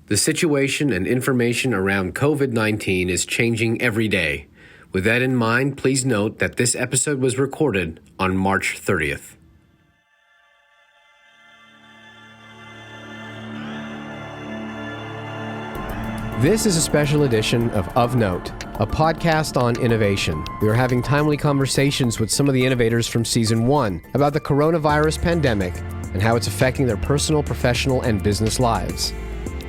The situation and information around COVID-19 is changing every day. With that in mind, please note that this episode was recorded on March 30th. This is a special edition of Note, a podcast on innovation. We are having timely conversations with some of the innovators from Season 1 about the coronavirus pandemic and how it's affecting their personal, professional, and business lives.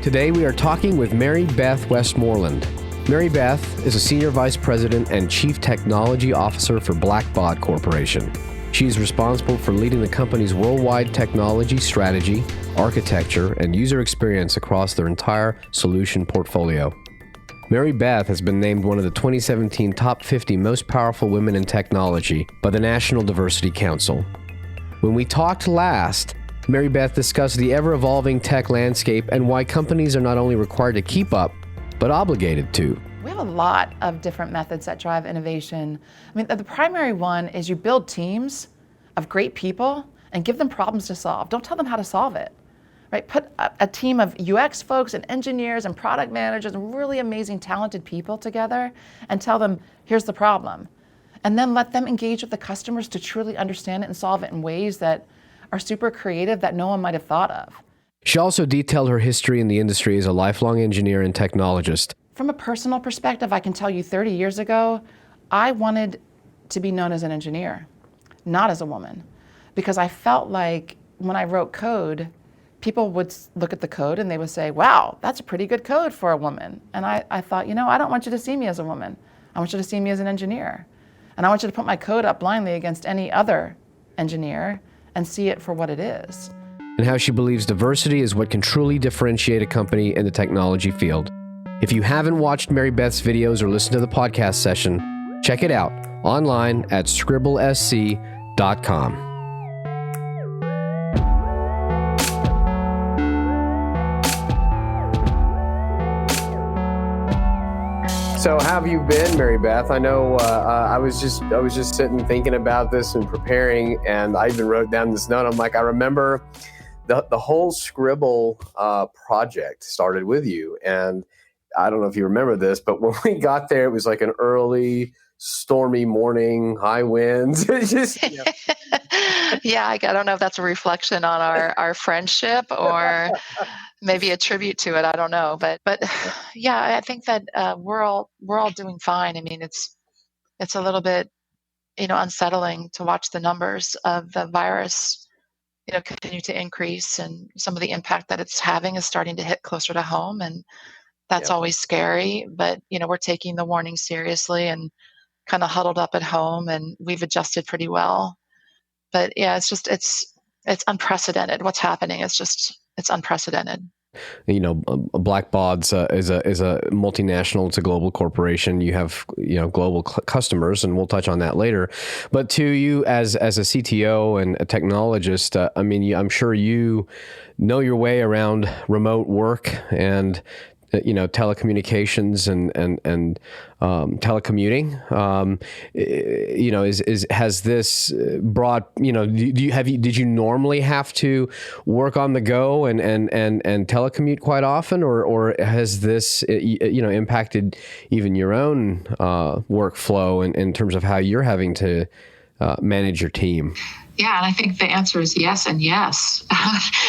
Today, we are talking with Mary Beth Westmoreland. Mary Beth is a Senior Vice President and Chief Technology Officer for Blackbaud Corporation. She is responsible for leading the company's worldwide technology strategy, architecture, and user experience across their entire solution portfolio. Mary Beth has been named one of the 2017 Top 50 Most Powerful Women in Technology by the National Diversity Council. When we talked last, Mary Beth discussed the ever-evolving tech landscape and why companies are not only required to keep up, but obligated to. We have a lot of different methods that drive innovation. I mean, the primary one is you build teams of great people and give them problems to solve. Don't tell them how to solve it, right? Put a team of UX folks and engineers and product managers and really amazing, talented people together and tell them, here's the problem. And then let them engage with the customers to truly understand it and solve it in ways that are super creative that no one might have thought of. She also detailed her history in the industry as a lifelong engineer and technologist. From a personal perspective, I can tell you 30 years ago, I wanted to be known as an engineer, not as a woman, because I felt like when I wrote code, people would look at the code and they would say, wow, that's a pretty good code for a woman. And I thought, I don't want you to see me as a woman. I want you to see me as an engineer. And I want you to put my code up blindly against any other engineer and see it for what it is. And how she believes diversity is what can truly differentiate a company in the technology field. If you haven't watched Mary Beth's videos or listened to the podcast session, check it out online at scribblesc.com. So how have you been, Mary Beth? I know I was just sitting thinking about this and preparing, and I even wrote down this note. I'm like, I remember the whole Scribble project started with you, and I don't know if you remember this, but when we got there, it was like an early, stormy morning, high winds. Yeah, I don't know if that's a reflection on our friendship or maybe a tribute to it. I don't know, but yeah, I think that we're all doing fine. I mean, it's a little bit unsettling to watch the numbers of the virus continue to increase, and some of the impact that it's having is starting to hit closer to home, and that's always scary. But we're taking the warning seriously and kind of huddled up at home, and we've adjusted pretty well. But yeah, it's unprecedented. What's happening is it's unprecedented. Blackbaud is a multinational. It's a global corporation. You have global customers, and we'll touch on that later. But to you as a CTO and a technologist, I'm sure you know your way around remote work and telecommunications and telecommuting. Has this brought, did you normally have to work on the go and telecommute quite often, or has this impacted even your own workflow in terms of how you're having to manage your team? Yeah, and I think the answer is yes and yes.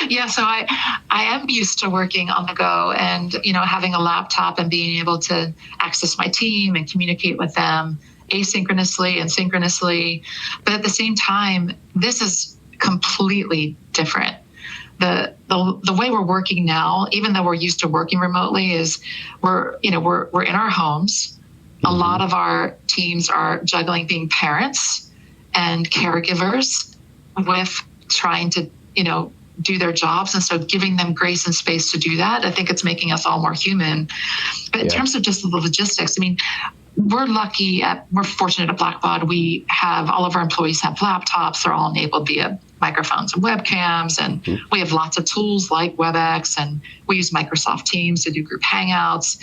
Yeah, so I am used to working on the go and, having a laptop and being able to access my team and communicate with them asynchronously and synchronously. But at the same time, this is completely different. The way we're working now, even though we're used to working remotely, is we're in our homes. A lot of our teams are juggling being parents and caregivers with trying to, do their jobs. And so giving them grace and space to do that, I think it's making us all more human. But in terms of just the logistics, we're fortunate at Blackbaud. We have, all of our employees have laptops. They're all enabled via microphones and webcams. And we have lots of tools like WebEx, and we use Microsoft Teams to do group hangouts.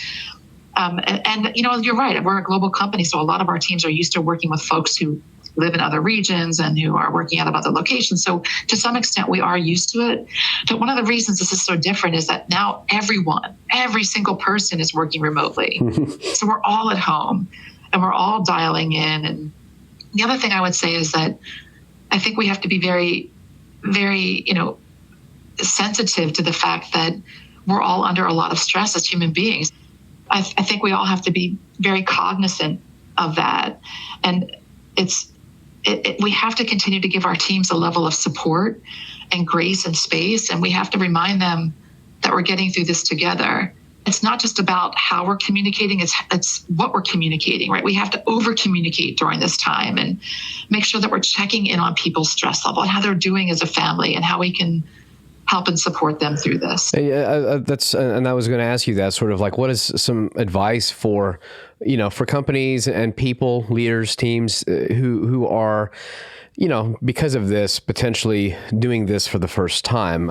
And you're right. We're a global company, so a lot of our teams are used to working with folks who live in other regions and who are working out of other locations. So to some extent, we are used to it. But one of the reasons this is so different is that now every single person is working remotely. So we're all at home and we're all dialing in. And the other thing I would say is that I think we have to be very, very, sensitive to the fact that we're all under a lot of stress as human beings. I think we all have to be very cognizant of that. And we have to continue to give our teams a level of support and grace and space. And we have to remind them that we're getting through this together. It's not just about how we're communicating, it's what we're communicating, right? We have to over communicate during this time and make sure that we're checking in on people's stress level and how they're doing as a family and how we can help and support them through this. And I was going to ask you that, sort of like, what is some advice for companies and people, leaders, teams who are, because of this, potentially doing this for the first time?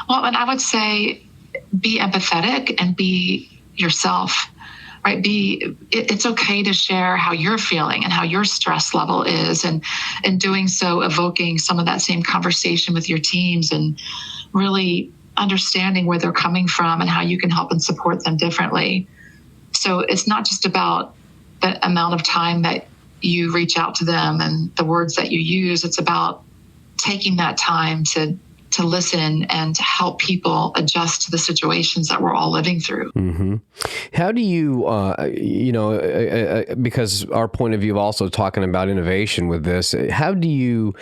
Well, and I would say be empathetic and be yourself, right? It's okay to share how you're feeling and how your stress level is, and in doing so, evoking some of that same conversation with your teams and really understanding where they're coming from and how you can help and support them differently. So it's not just about the amount of time that you reach out to them and the words that you use. It's about taking that time to listen and to help people adjust to the situations that we're all living through. Mm-hmm. How do you, because our point of view of also talking about innovation with this, how do you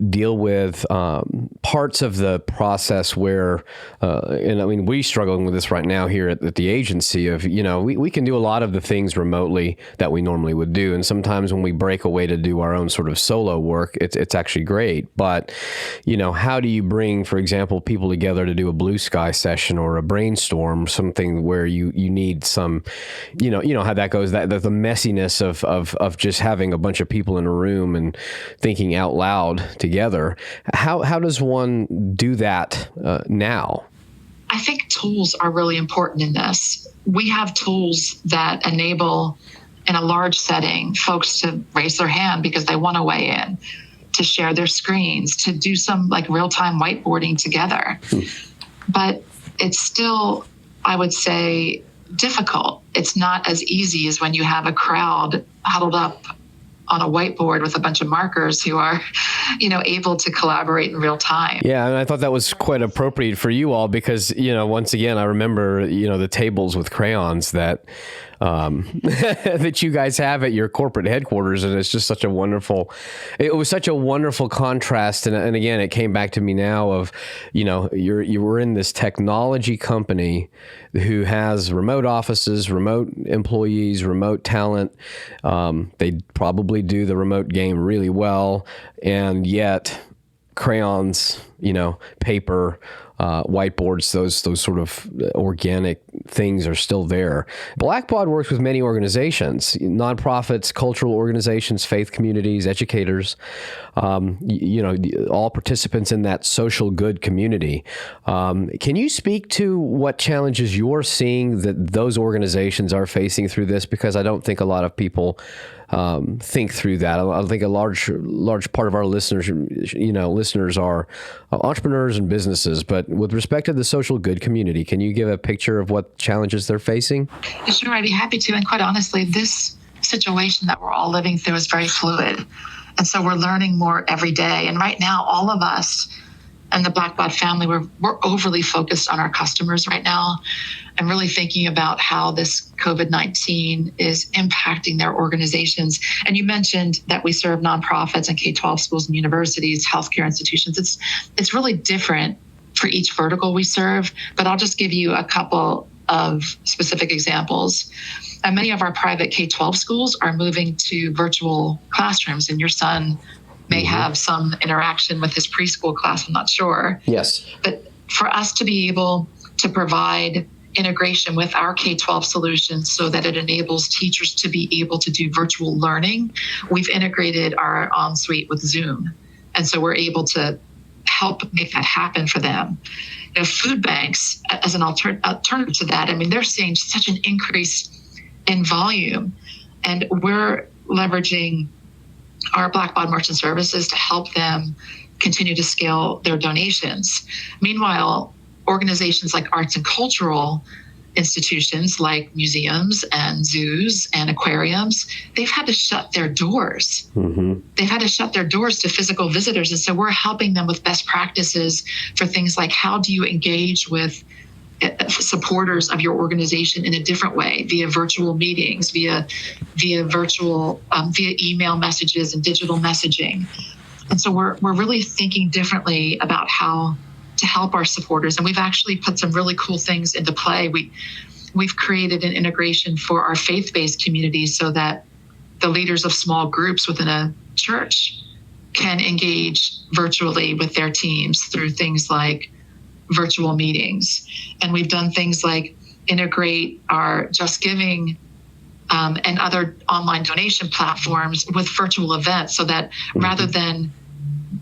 deal with parts of the process where, and I mean, we're struggling with this right now here at the agency of, we can do a lot of the things remotely that we normally would do. And sometimes when we break away to do our own sort of solo work, it's actually great. But, how do you bring, for example, people together to do a blue sky session or a brainstorm, something where you need some, how that goes, that the messiness of just having a bunch of people in a room and thinking out loud together. How does one do that now? I think tools are really important in this. We have tools that enable, in a large setting, folks to raise their hand because they want to weigh in, to share their screens, to do some like real-time whiteboarding together. But it's still, I would say, difficult. It's not as easy as when you have a crowd huddled up on a whiteboard with a bunch of markers who are, able to collaborate in real time. Yeah, and I thought that was quite appropriate for you all because, once again, I remember, the tables with crayons that that you guys have at your corporate headquarters, and it's just such a wonderful. It was such a wonderful contrast, and again, it came back to me now of, you were in this technology company who has remote offices, remote employees, remote talent. They probably do the remote game really well, and yet crayons, paper, whiteboards, those sort of organic things are still there. Blackbaud works with many organizations, nonprofits, cultural organizations, faith communities, educators, all participants in that social good community. Can you speak to what challenges you're seeing that those organizations are facing through this? Because I don't think a lot of people think through that. I think a large part of our listeners are entrepreneurs and businesses. But with respect to the social good community, can you give a picture of what challenges they're facing? Sure, I'd be happy to. And quite honestly, this situation that we're all living through is very fluid. And so we're learning more every day. And right now, all of us and the Blackbaud family, we're overly focused on our customers right now and really thinking about how this COVID-19 is impacting their organizations. And you mentioned that we serve nonprofits and K-12 schools and universities, healthcare institutions. It's really different for each vertical we serve, but I'll just give you a couple of specific examples. And many of our private K-12 schools are moving to virtual classrooms, and your son may have some interaction with his preschool class, I'm not sure. Yes. But for us to be able to provide integration with our K-12 solutions so that it enables teachers to be able to do virtual learning, we've integrated our OnSuite with Zoom. And so we're able to help make that happen for them. Food banks, as an alternative to that, they're seeing such an increase in volume, and we're leveraging our Blackbaud Merchant Services to help them continue to scale their donations. Meanwhile, organizations like arts and cultural institutions like museums and zoos and aquariums, they've had to shut their doors. Mm-hmm. They've had to shut their doors to physical visitors. And so we're helping them with best practices for things like, how do you engage with supporters of your organization in a different way, via virtual meetings, via email messages and digital messaging. And so we're really thinking differently about how to help our supporters. And we've actually put some really cool things into play. We've created an integration for our faith-based communities so that the leaders of small groups within a church can engage virtually with their teams through things like virtual meetings. And we've done things like integrate our Just Giving and other online donation platforms with virtual events, so that rather than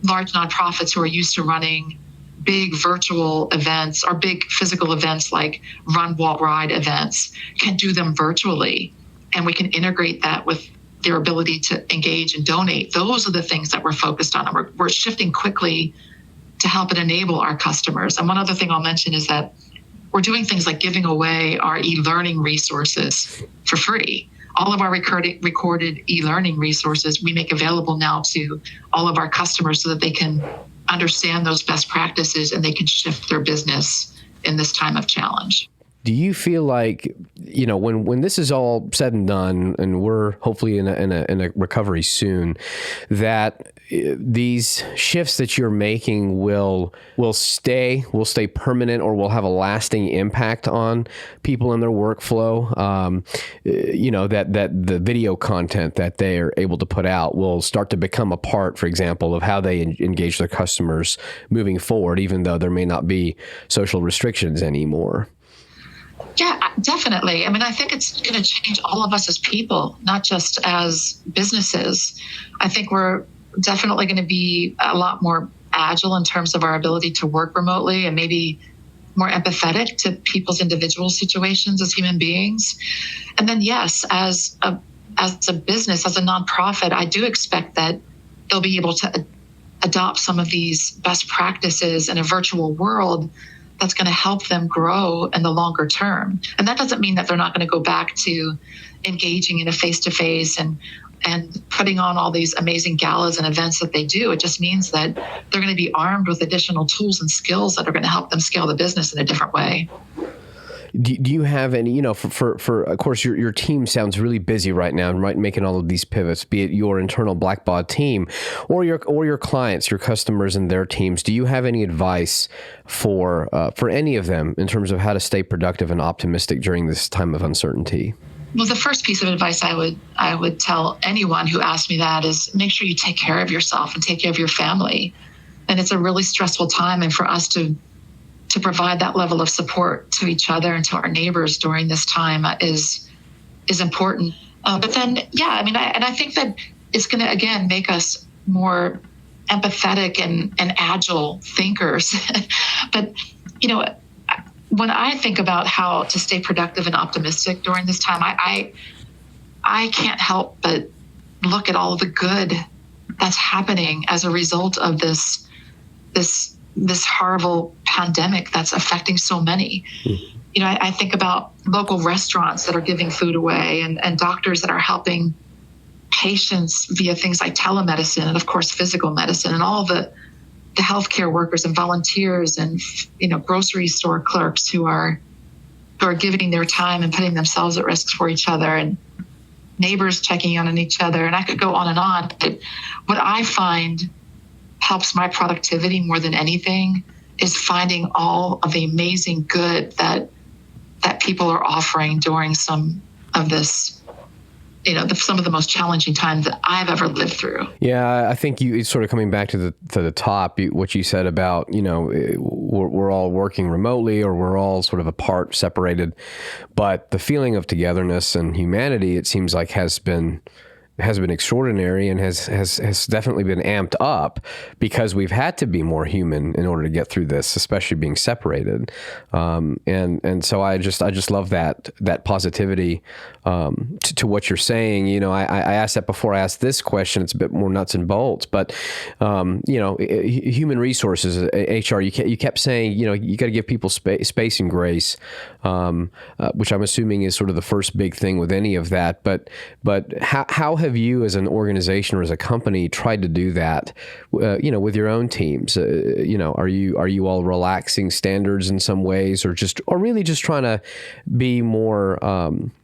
large nonprofits who are used to running big virtual events or big physical events like run, walk, ride events, can do them virtually. And we can integrate that with their ability to engage and donate. Those are the things that we're focused on. And we're shifting quickly to help and enable our customers. And one other thing I'll mention is that we're doing things like giving away our e-learning resources for free. All of our recorded e-learning resources we make available now to all of our customers so that they can understand those best practices and they can shift their business in this time of challenge. Do you feel like, when this is all said and done, and we're hopefully in a recovery soon, that these shifts that you're making will stay permanent, or will have a lasting impact on people in their workflow? That the video content that they are able to put out will start to become a part, for example, of how they engage their customers moving forward, even though there may not be social restrictions anymore. Yeah, definitely. I mean, I think it's going to change all of us as people, not just as businesses. I think we're definitely going to be a lot more agile in terms of our ability to work remotely, and maybe more empathetic to people's individual situations as human beings. And then, yes, as a business, as a nonprofit, I do expect that they'll be able to adopt some of these best practices in a virtual world that's going to help them grow in the longer term. And that doesn't mean that they're not going to go back to engaging in a face-to-face and putting on all these amazing galas and events that they do. It just means that they're going to be armed with additional tools and skills that are going to help them scale the business in a different way. Do you have any, for of course, your team sounds really busy right now, right, making all of these pivots, be it your internal Blackbaud team or your clients, your customers and their teams. Do you have any advice for any of them in terms of how to stay productive and optimistic during this time of uncertainty? Well, the first piece of advice I would tell anyone who asked me that is make sure you take care of yourself and take care of your family. And it's a really stressful time, and for us to provide that level of support to each other and to our neighbors during this time is important. But then, yeah, I mean, I think that it's going to, again, make us more empathetic and agile thinkers. But, when I think about how to stay productive and optimistic during this time, I can't help but look at all the good that's happening as a result of this horrible pandemic that's affecting so many. I think about local restaurants that are giving food away and doctors that are helping patients via things like telemedicine and, of course, physical medicine, and all the healthcare workers and volunteers and, grocery store clerks who are giving their time and putting themselves at risk for each other, and neighbors checking on each other. And I could go on and on. But what I find helps my productivity more than anything is finding all of the amazing good that people are offering during some of this, some of the most challenging times that I've ever lived through. Yeah, I think it's sort of coming back to the top, what you said about, we're all working remotely, or we're all sort of apart, separated, but the feeling of togetherness and humanity, it seems like, has been has been extraordinary and has definitely been amped up because we've had to be more human in order to get through this, especially being separated. And so I just love that positivity to what you're saying. I asked that before I asked this question. It's a bit more nuts and bolts, but human resources, HR. You kept saying you got to give people space and grace, which I'm assuming is sort of the first big thing with any of that. But how have you as an organization or as a company tried to do that, with your own teams? Are you all relaxing standards in some ways, or really just trying to be more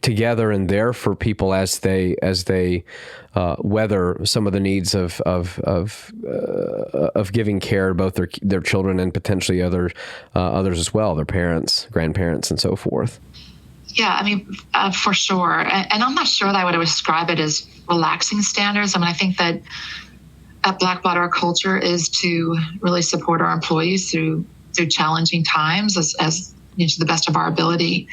together and there for people as they weather some of the needs of giving care to both their children and potentially others as well, their parents, grandparents, and so forth? Yeah, I mean, for sure. And I'm not sure that I would describe it as relaxing standards. I mean, I think that at Blackbaud, our culture is to really support our employees through challenging times as to the best of our ability.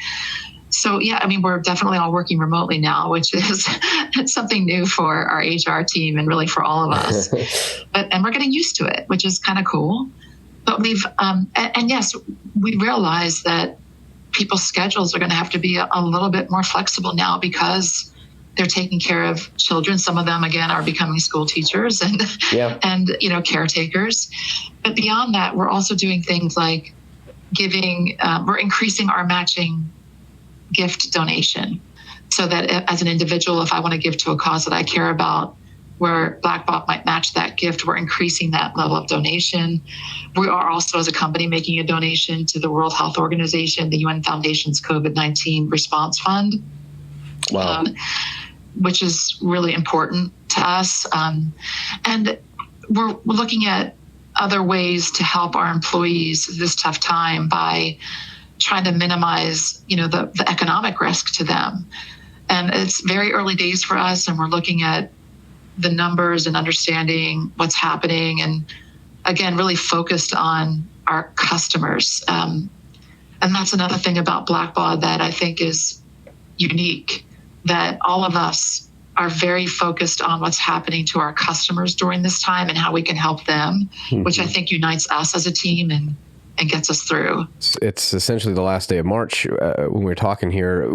So, yeah, I mean, we're definitely all working remotely now, which is something new for our HR team and really for all of us. And we're getting used to it, which is kind of cool. But we've, and yes, we realize that people's schedules are going to have to be a little bit more flexible now because they're taking care of children. Some of them, again, are becoming school teachers and caretakers. But beyond that, we're also doing things like we're increasing our matching gift donation, so that as an individual, if I want to give to a cause that I care about, where Blackbaud might match that gift, we're increasing that level of donation. We are also, as a company, making a donation to the World Health Organization, the UN Foundation's COVID-19 Response Fund. Wow. Which is really important to us. And we're looking at other ways to help our employees this tough time by trying to minimize, the economic risk to them. And it's very early days for us, and we're looking at the numbers and understanding what's happening, and again, really focused on our customers. And that's another thing about Blackbaud that I think is unique, that all of us are very focused on what's happening to our customers during this time and how we can help them, which I think unites us as a team and gets us through. It's essentially the last day of March when we're talking here.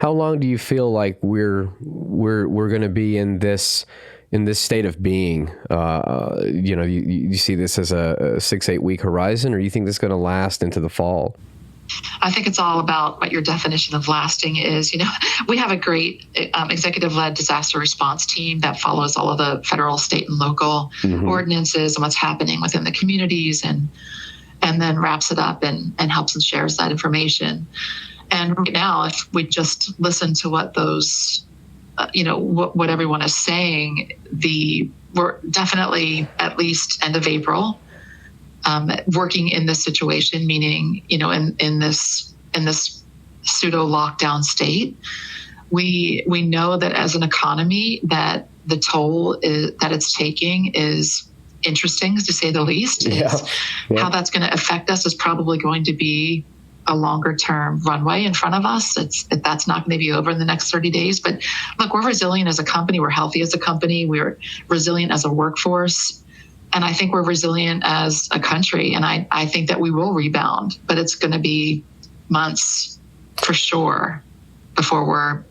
How long do you feel like we're going to be in this state of being? You see this as a 6-8 week horizon, or you think this is going to last into the fall? I think it's all about what your definition of lasting is. We have a great executive-led disaster response team that follows all of the federal, state, and local ordinances and what's happening within the communities, and then wraps it up and helps and shares that information. And right now, if we just listen to what those, what everyone is saying, we're definitely at least end of April, working in this situation, meaning, in this pseudo lockdown state. We know that as an economy, that the toll that it's taking is interesting, to say the least. How that's going to affect us is probably going to be a longer term runway in front of us. That's not going to be over in the next 30 days. But look, we're resilient as a company. We're healthy as a company. We're resilient as a workforce. And I think we're resilient as a country. And I think that we will rebound, but it's going to be months for sure before we're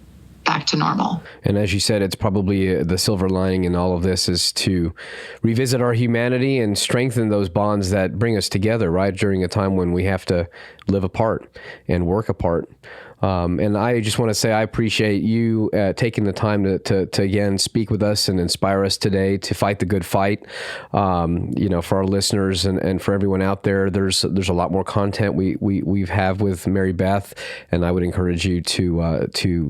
back to normal. And as you said, it's probably the silver lining in all of this is to revisit our humanity and strengthen those bonds that bring us together, right? During a time when we have to live apart and work apart. And I just want to say I appreciate you taking the time to again speak with us and inspire us today to fight the good fight. For our listeners and for everyone out there, there's a lot more content we have with Mary Beth, and I would encourage you to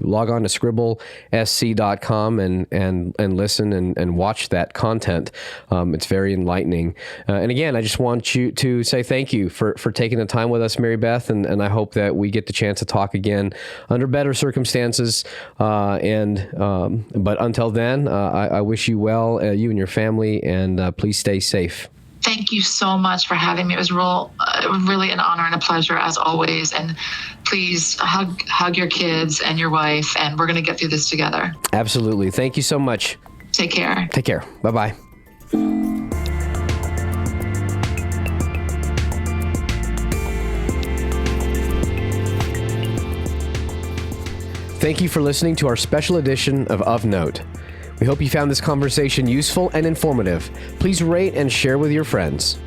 log on to scribblesc.com and listen and watch that content. It's very enlightening. And again, I just want you to say thank you for taking the time with us, Mary Beth, and I hope that we get the chance to talk again under better circumstances. But until then, I wish you well, you and your family, and please stay safe. Thank you so much for having me. It was really an honor and a pleasure as always. And please please hug your kids and your wife, and we're going to get through this together. Absolutely. Thank you so much. Take care. Take care. Bye-bye. Thank you for listening to our special edition of Note. We hope you found this conversation useful and informative. Please rate and share with your friends.